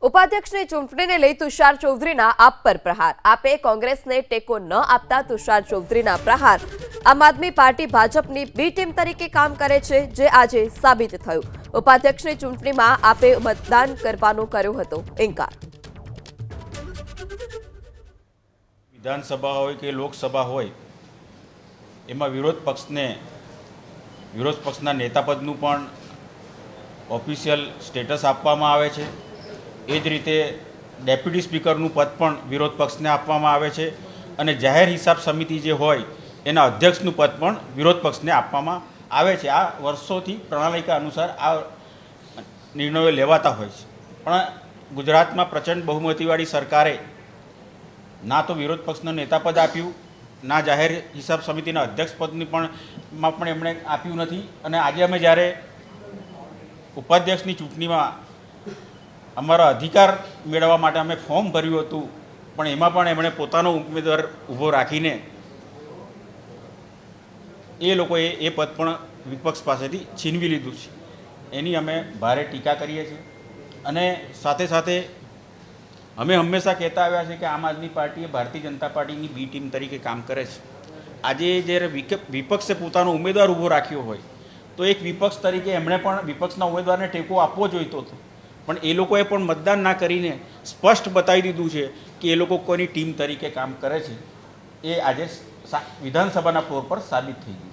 ઉપાધ્યક્ષની ચૂંટણીને લઈ તુષાર ચૌધરીના આપ પર પ્રહાર. આપે કોંગ્રેસને ટેકો ન આપતા તુષાર ચૌધરીના પ્રહાર. આમ આદમી પાર્ટી ભાજપની બી ટીમ તરીકે કામ કરે છે, જે આજે સાબિત થયું. ઉપાધ્યક્ષની ચૂંટણીમાં આપે મતદાન કરવાનો કર્યો હતો ઇનકાર. વિધાનસભા હોય કે લોકસભા હોય, એમાં વિરોધ પક્ષના નેતાપદનું પણ ઓફિશિયલ સ્ટેટસ આપવામાં આવે છે. એ જ રીતે ડેપ્યુટી સ્પીકરનું પદ પણ વિરોધ પક્ષને આપવામાં આવે છે અને જાહેર હિસાબ સમિતિ જે હોય એના અધ્યક્ષનું પદ પણ વિરોધ પક્ષને આપવામાં આવે છે. આ વર્ષોથી પ્રણાલિકા અનુસાર આ નિર્ણયો લેવાતા હોય છે. પણ ગુજરાતમાં પ્રચંડ બહુમતીવાળી સરકારે ના તો વિરોધ પક્ષનું નેતાપદ આપ્યું, ના જાહેર હિસાબ સમિતિના અધ્યક્ષ પદની પણ એમણે આપ્યું નથી. અને આજે અમે જ્યારે ઉપાધ્યક્ષની ચૂંટણીમાં અમારા અધિકાર મેળવવા માટે અમે ફોર્મ ભર્યું હતું, પણ એમાં પણ એમણે પોતાનો ઉમેદવાર ઊભો રાખીને એ લોકોએ એ પદ પણ વિપક્ષ પાસેથી છીનવી લીધું છે. એની અમે ભારે ટીકા કરીએ છીએ. અને સાથે સાથે અમે હંમેશા કહેતા આવ્યા છે કે આમ આદમી પાર્ટી ભારતીય જનતા પાર્ટીની બી ટીમ તરીકે કામ કરે છે. આજે જ્યારે વિપક્ષે પોતાનો ઉમેદવાર ઊભો રાખ્યો હોય તો એક વિપક્ષ તરીકે એમણે પણ વિપક્ષના ઉમેદવારને ટેકો આપવો જોઈતો હતો, પણ એ લોકોએ પણ મતદાન ના કરીને સ્પષ્ટ બતાવી દીધું છે કે એ લોકો કોઈની ટીમ તરીકે કામ કરે છે. એ આજે વિધાનસભાના ફ્લોર પર સાબિત થઈ ગયું.